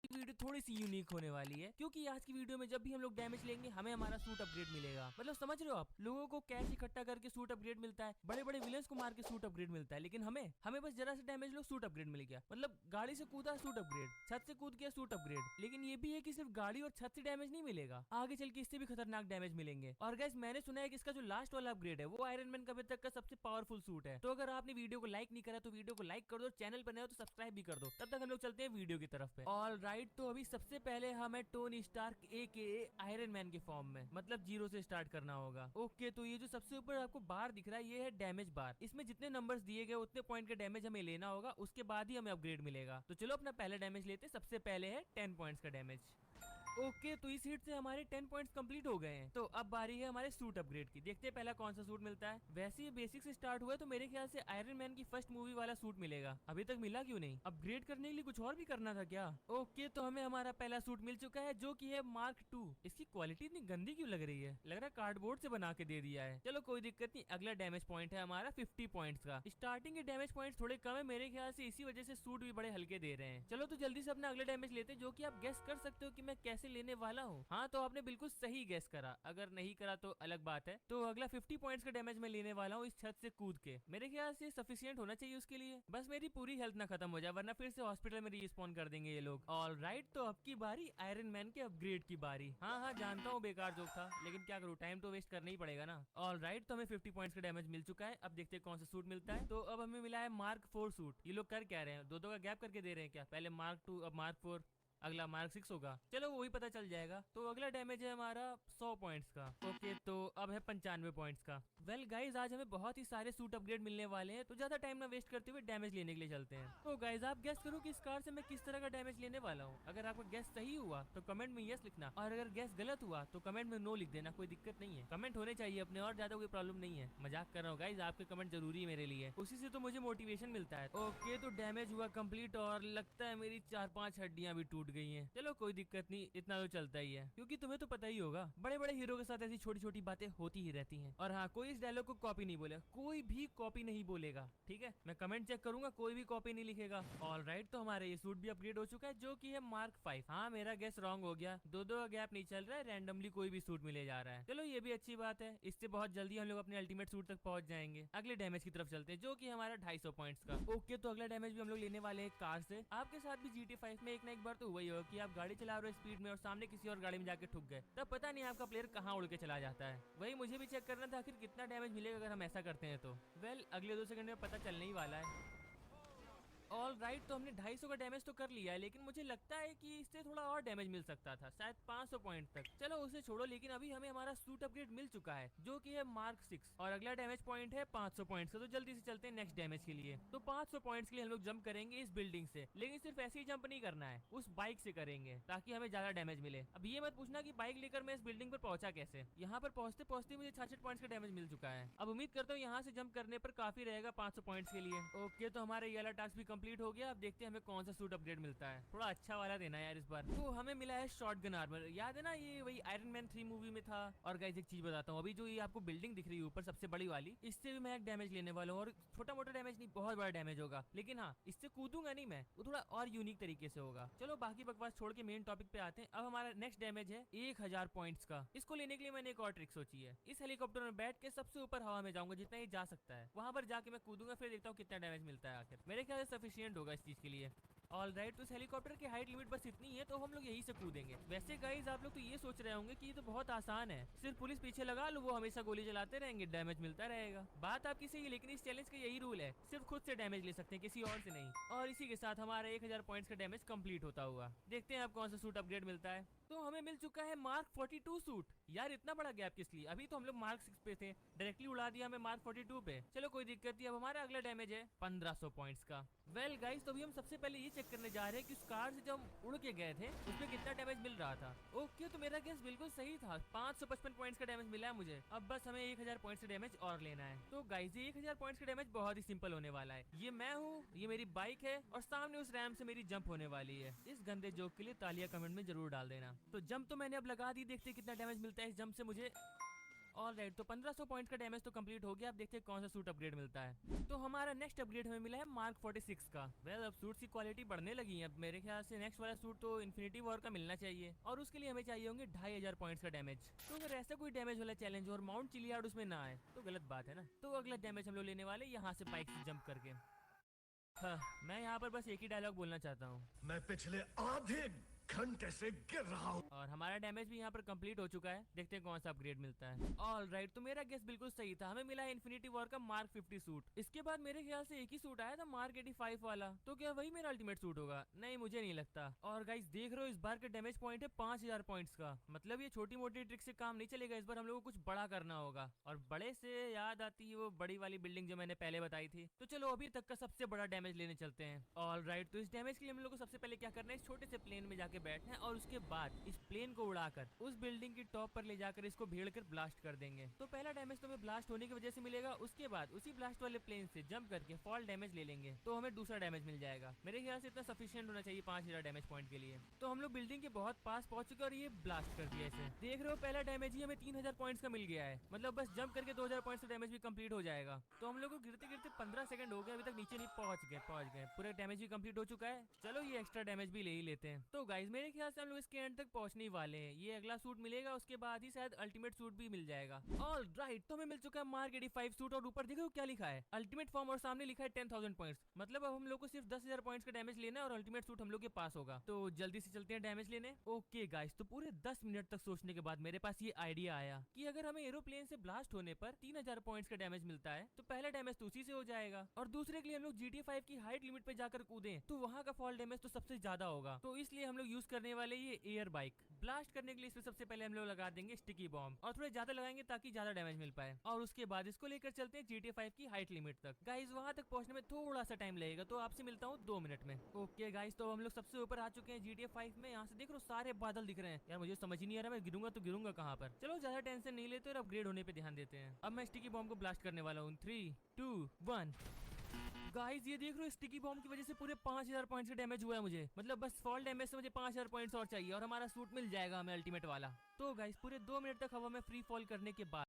की वीडियो थोड़ी सी यूनिक होने वाली है, क्योंकि आज की वीडियो में जब भी हम लोग डैमेज लेंगे हमें हमारा सूट अपग्रेड मिलेगा। मतलब समझ रहे हो आप, लोगों को कैश इकट्ठा करके सूट अपग्रेड मिलता है, बड़े बड़े विलेंस को मार के सूट अपग्रेड मिलता है, लेकिन हमें हमें बस जरा से डैमेज लो सूट अपग्रेड मिल गया। मतलब गाड़ी से कूदा सूट अपग्रेड, छत से कूद गया सूट अपग्रेड। लेकिन ये भी है कि सिर्फ गाड़ी और छत से डैमेज नहीं मिलेगा, आगे चल के इससे भी खतरनाक डैमेज मिलेंगे। और गाइस मैंने सुना है कि इसका जो लास्ट वाला अपग्रेड है वो आयरन मैन का अभी तक का सबसे पावरफुल सूट है। तो अगर आपने वीडियो को लाइक नहीं करा तो वीडियो को लाइक कर दो, चैनल पर नए हो तो सब्सक्राइब भी कर दो। तब तक हम लोग चलते हैं वीडियो की तरफ पे। ऑल राइट, तो अभी सबसे पहले हमें Tony Stark AKA Iron Man के फॉर्म में, मतलब 0 से स्टार्ट करना होगा। ओके, तो ये जो सबसे ऊपर आपको बार दिख रहा है ये है डैमेज बार। इसमें जितने नंबर्स दिए गए उतने पॉइंट का डैमेज हमें लेना होगा, उसके बाद ही हमें अपग्रेड मिलेगा। तो चलो अपना पहला डैमेज लेते हैं। सबसे पहले है 10 पॉइंट्स का डैमेज। ओके, तो इस हिट से हमारे 10 पॉइंट्स कंप्लीट हो गए हैं। तो अब बारी है हमारे सूट अपग्रेड की। देखते हैं पहला कौन सा सूट मिलता है। वैसे ये बेसिक से स्टार्ट हुआ है तो मेरे ख्याल से आयरन मैन की फर्स्ट मूवी वाला सूट मिलेगा। अभी तक मिला क्यों नहीं? अपग्रेड करने के लिए कुछ और भी करना था क्या? ओके, तो हमें हमारा पहला सूट मिल चुका है जो कि है मार्क 2। इसकी क्वालिटी इतनी गंदी क्यों लग रही है? लग रहा है कार्डबोर्ड से बना के दे दिया है। चलो कोई दिक्कत नहीं। अगला डैमेज पॉइंट है हमारा 50 पॉइंट्स का। स्टार्टिंग के डैमेज पॉइंट्स थोड़े कम है मेरे ख्याल से, इसी वजह से सूट भी बड़े हल्के दे रहे हैं। चलो तो जल्दी से अपना अगला डैमेज लेते हैं, जो कि आप गेस कर सकते हो कि मैं कैसे लेने वाला हूँ। हाँ, तो आपने बिल्कुल सही गेस करा, अगर नहीं करा तो अलग बात है। तो अगला 50 पॉइंट्स का डैमेज मैं लेने वाला हूँ इस छत से कूद के। मेरे ख्याल से सफिशिएंट होना चाहिए उसके लिए। बस मेरी पूरी हेल्थ ना खत्म हो जाए, वरना फिर से हॉस्पिटल में रिस्पॉन कर देंगे ये लोग। ऑल राइट, तो अब की बारी आयरन मैन के अपग्रेड की बारी। हाँ हाँ, जानता हूँ बेकार जोक था, लेकिन क्या करूँ, टाइम तो वेस्ट करना ही पड़ेगा ना। ऑल राइट, तो हमें 50 पॉइंट्स का डैमेज मिल चुका है। अब देखते हैं कौन सा सूट मिलता है। तो अब हमें मिला है मार्क 4 सूट। ये लोग कर क्या रहे हैं, दो का गैप करके दे रहे हैं क्या? पहले मार्क 2 अब मार्क 4, अगला मार्क 6 होगा। चलो वही पता चल जाएगा। तो अगला डैमेज है हमारा 100 पॉइंट्स का। ओके, तो अब है 95 पॉइंट्स का। वेल गाइज, आज हमें बहुत ही सारे सूट अपग्रेड मिलने वाले हैं, तो ज्यादा टाइम ना वेस्ट करते हुए डैमेज लेने के लिए चलते हैं। तो गाइज आप गेस करो कि इस कार से मैं किस तरह का डैमेज लेने वाला हूँ। अगर आपका गेस सही हुआ तो कमेंट में यस लिखना, और अगर गेस गलत हुआ तो कमेंट में नो लिख देना। कोई दिक्कत नहीं है, कमेंट होने चाहिए अपने, और ज्यादा कोई प्रॉब्लम नहीं है। मजाक कर रहा हूँ गाइज, आपके कमेंट जरूरी है मेरे लिए, उसी से तो मुझे मोटिवेशन मिलता है। ओके, तो डैमेज हुआ कंप्लीट, और लगता है मेरी 4-5 हड्डियां भी टूट गई हैं। चलो कोई दिक्कत नहीं, इतना तो चलता ही है, क्योंकि तुम्हें तो पता ही होगा बड़े बड़े हीरो के साथ ऐसी छोटी छोटी बातें होती ही रहती हैं। और हाँ, कोई इस डायलॉग को कॉपी नहीं बोलेगा, कोई भी कॉपी नहीं बोलेगा, ठीक है? मैं कमेंट चेक करूंगा, कोई भी कॉपी नहीं लिखेगा। ऑल राइट, तो हमारा ये सूट भी अपग्रेड हो चुका है, जो कि है मार्क 5। हाँ, मेरा गेस रॉन्ग हो गया, दो का गैप नहीं चल रहा है, रैंडमली कोई भी सूट मिले जा रहा है। चलो ये भी अच्छी बात है, इससे बहुत जल्दी हम लोग अपने अल्टीमेट सूट तक पहुंच जाएंगे। अगले डैमेज की तरफ चलते हैं, जो कि हमारा 250 पॉइंट्स का। ओके, तो अगला डैमेज भी हम लोग लेने वाले हैं कार से। आपके साथ भी GTA 5 में एक ना एक बार तो वही हो कि आप गाड़ी चला रहे हो स्पीड में और सामने किसी और गाड़ी में जाके ठुक गए, तब पता नहीं आपका प्लेयर कहाँ उड़ के चला जाता है। वही मुझे भी चेक करना था, आखिर कितना डैमेज मिलेगा अगर हम ऐसा करते हैं तो। वेल, अगले 2 सेकंड में पता चलने ही वाला है। ऑल राइट, तो हमने 250 का डैमेज तो कर लिया है, लेकिन मुझे लगता है कि इससे थोड़ा और डैमेज मिल सकता था, शायद 500 पॉइंट तक। चलो उसे छोड़ो, लेकिन अभी हमें हमारा सूट अपग्रेड मिल चुका है, जो कि है मार्क 6, और अगला डैमेज पॉइंट है 500 पॉइंट का। तो जल्दी से चलते हैं नेक्स्ट डैमेज के लिए। तो 500 पॉइंट्स के लिए हम लोग जंप करेंगे इस बिल्डिंग से, लेकिन सिर्फ ऐसे ही जंप नहीं करना है, उस बाइक से करेंगे ताकि हमें ज्यादा डैमेज मिले। अब ये मत पूछना कि बाइक लेकर मैं इस बिल्डिंग पर पहुंचा कैसे। यहाँ पर पहुंचते पहुंचते मुझे 66 पॉइंट्स का डैमेज मिल चुका है। अब उम्मीद करता हूँ यहाँ से जंप करने पर काफी रहेगा 500 पॉइंट्स के लिए। ओके, तो हमारा ये वाला टास्क भी कंप्लीट हो गया। अब देखते हैं हमें कौन सा सूट अपग्रेड मिलता है, थोड़ा अच्छा वाला देना यार इस बार। तो हमें मिला है शॉटगन आर्मर। याद है ना, ये वही आयरन मैन 3 मूवी में था। और गाइस एक चीज बताता हूँ, अभी जो ये आपको बिल्डिंग दिख रही है ऊपर सबसे बड़ी वाली, इससे भी मैं एक डैमेज लेने वाला हूँ, और छोटा मोटा डैमेज नहीं, बहुत बड़ा डैमेज होगा। लेकिन हाँ, इससे कूदूंगा नहीं मैं, वो थोड़ा और यूनिक तरीके से होगा। चलो बाकी बकवास छोड़ के मेन टॉपिक पे आते हैं। अब हमारा नेक्स्ट डैमेज है 1000 पॉइंट्स का। इसको लेने के लिए मैंने एक और ट्रिक सोची है। इस हेलीकॉप्टर में बैठ के सबसे ऊपर हवा में जाऊंगा, जितना ही जा सकता है वहां पर जाके मैं कूदूंगा, फिर देखता हूँ कितना डैमेज मिलता है। आखिर मेरे ख्याल से सफिशिएंट होगा इस चीज के लिए। ऑल राइट, तो इस हेलीकॉप्टर की हाइट लिमिट बस इतनी है, तो हम लोग यही से कूदेंगे। वैसे गाइस आप लोग तो ये सोच रहे होंगे कि ये तो बहुत आसान है, सिर्फ पुलिस पीछे लगा लो, वो हमेशा गोली चलाते रहेंगे, डैमेज मिलता रहेगा। बात आपकी सही है, लेकिन इस चैलेंज का यही रूल है, सिर्फ खुद से डैमेज ले सकते हैं, किसी और से नहीं। और इसी के साथ हमारा 1000 पॉइंट्स का डैमेज कंप्लीट होता हुआ। देखते हैं अब कौन सा सूट अपग्रेड मिलता है। तो हमें मिल चुका है मार्क 42 सूट। यार इतना बड़ा गैप किस लिए? अभी तो हम लोग मार्क 6 पे थे, डायरेक्टली उड़ा दिया हमें मार्क 42 पे। चलो कोई दिक्कत नहीं। अब हमारा अगला डैमेज है 1500 पॉइंट्स का। वेल गाइस, तो अभी हम सबसे पहले ये चेक करने जा रहे हैं कि उस कार से जब हम उड़ के गए थे उसमें कितना डैमेज मिल रहा था। ओके, तो मेरा गेस बिल्कुल सही था, 555 पॉइंट्स का डैमेज मिला है मुझे। अब बस हमें 1000 पॉइंट्स का डैमेज और लेना है। तो गाइस ये 1000 पॉइंट्स का डैमेज बहुत ही सिंपल होने वाला है। ये मैं हूँ, ये मेरी बाइक है, और सामने उस रैम से मेरी जंप होने वाली है। इस गंदे जोक के लिए तालियां कमेंट में जरूर डाल देना। तो जंप तो मैंने अब लगा दी, देखते कितना डैमेज मिलता है इस जंप से मुझे। ऑलराइट, तो 1500 पॉइंट का डैमेज तो कंप्लीट हो गया। अब देखते हैं कौन सा सूट अपग्रेड मिलता है। तो हमारा नेक्स्ट अपग्रेड हमें मिला है मार्क 46 का। वेल, अब सूट की क्वालिटी बढ़ने लगी है। अब मेरे ख्याल से नेक्स्ट वाला सूट तो इन्फिनिटी वॉर का मिलना चाहिए, और उसके लिए हमें चाहिए होंगे 2500 पॉइंट्स का डैमेज। तो अगर ऐसा कोई डैमेज वाला चैलेंज और माउंट चिलियार्ड उसमें ना आए तो गलत बात है ना। तो अगला डैमेज हम लोग लेने वाले यहाँ से बाइक से जंप करके। हाँ, मैं यहाँ पर बस एक ही डायलॉग बोलना चाहता हूँ, मैं पिछले आधे घंटे से गिर रहा हूँ। और हमारा डैमेज भी यहाँ पर कंप्लीट हो चुका है। देखते हैं कौन सा अपग्रेड मिलता है। ऑलराइट, तो मेरा गेस बिल्कुल सही था, हमें मिला है इन्फिनिटी वॉर का मार्क 50 सूट। इसके बाद मेरे ख्याल से एक ही सूट आया था मार्क 85 वाला, तो क्या वही मेरा अल्टीमेट सूट होगा? नहीं, मुझे नहीं लगता। और गाइस देख रहे हो, इस बार का डैमेज पॉइंट है 5000 पॉइंट्स का। मतलब ये छोटी मोटी ट्रिक से काम नहीं चलेगा, इस बार हम लोग को कुछ बड़ा करना होगा। और बड़े से याद आती है वो बड़ी वाली बिल्डिंग जो मैंने पहले बताई थी। तो चलो अभी तक का सबसे बड़ा डैमेज लेने चलते हैं। ऑलराइट, तो इस डैमेज के लिए हम लोग को सबसे पहले क्या करना है, इस छोटे से प्लेन में जाके बैठना है, और उसके बाद इस प्लेन को उड़ाकर उस बिल्डिंग की टॉप पर ले जाकर इसको भीड़ कर ब्लास्ट कर देंगे। तो पहला डैमेज तो हमें ब्लास्ट होने की वजह से मिलेगा। उसके बाद उसी ब्लास्ट वाले प्लेन से जंप करके फॉल डैमेज ले लेंगे, तो हमें दूसरा डैमेज मिल जाएगा। मेरे ख्याल से इतना सफिशिएंट होना चाहिए 5000 डैमेज पॉइंट के लिए। तो हम लोग बिल्डिंग के बहुत पास पहुंच चुके और ये ब्लास्ट कर दिया इसे। देख रहे हो, पहला डैमेज ही हमें 3000 पॉइंट्स का मिल गया है। मतलब बस जंप करके 2000 पॉइंट्स का डैमेज भी कंप्लीट हो जाएगा। तो हम लोग को गिरते गिरते 15 सेकंड हो गए, अभी तक नीचे नहीं पहुंच गए। पूरा डैमेज भी कंप्लीट हो चुका है। चलो ये एक्स्ट्रा डैमेज भी ले ही लेते हैं। तो गाइस मेरे ख्याल से हम लोग इसके एंड तक पहुंचने वाले हैं। ये अगला सूट मिलेगा, उसके बाद ही शायद अल्टीमेट सूट भी मिल जाएगा। ऑलराइट, तो हमें मिल चुका है मार्क 85 सूट, और ऊपर देखो क्या लिखा है, अल्टीमेट फॉर्म, और सामने लिखा है 10,000 पॉइंट्स। मतलब अब हम लोग को सिर्फ 10,000 पॉइंट्स का डैमेज लेना है और अल्टीमेट सूट हम लोग के पास होगा। तो जल्दी से चलते हैं डैमेज लेने। ओके गाइस, तो पूरे 10 मिनट तक सोचने के बाद मेरे पास ये आइडिया आया कि अगर हमें एरोप्लेन से ब्लास्ट होने पर 3000 पॉइंट्स का डैमेज मिलता है, तो पहला डैमेज तो उसी से हो जाएगा, और दूसरे के लिए हम लोग GTA 5 की हाइट लिमिट पे जाकर कूदे तो वहाँ का फॉल डैमेज तो सबसे ज्यादा होगा। तो इसलिए हम लोग यूज करने वाले ये एयर बाइक। ब्लास्ट करने के लिए इसमें सबसे पहले हम लोग लगा देंगे स्टिकी बॉम्ब, और थोड़े ज्यादा लगाएंगे ताकि ज्यादा डैमेज मिल पाए। और उसके बाद इसको लेकर चलते हैं GTA 5 की हाइट लिमिट तक। गाइस वहां तक पहुंचने में थोड़ा सा टाइम लगेगा, तो आपसे मिलता हूँ 2 मिनट में। ओके गाइस, तो हम लोग सबसे ऊपर आ चुके हैं GTA 5 में। यहाँ से देख लो सारे बादल दिख रहे हैं। यार मुझे समझ ही नहीं आ रहा मैं गिरूंगा तो गिरूंगा कहाँ पर। चलो ज्यादा टेंशन नहीं लेते और अपग्रेड होने पे ध्यान देते हैं। अब मैं स्टिकी बॉम्ब को ब्लास्ट करने वाला हूँ। 3, 2, 1। गाइस ये देख रहे हो, स्टिकी बॉम्ब की वजह से पूरे 5000 पॉइंट्स का डैमेज हुआ है मुझे। मतलब बस फॉल डैमेज से मुझे 5000 पॉइंट्स और चाहिए, और हमारा सूट मिल जाएगा हमें अल्टीमेट वाला। तो गाइस पूरे 2 मिनट तक हवा में फ्री फॉल करने के बाद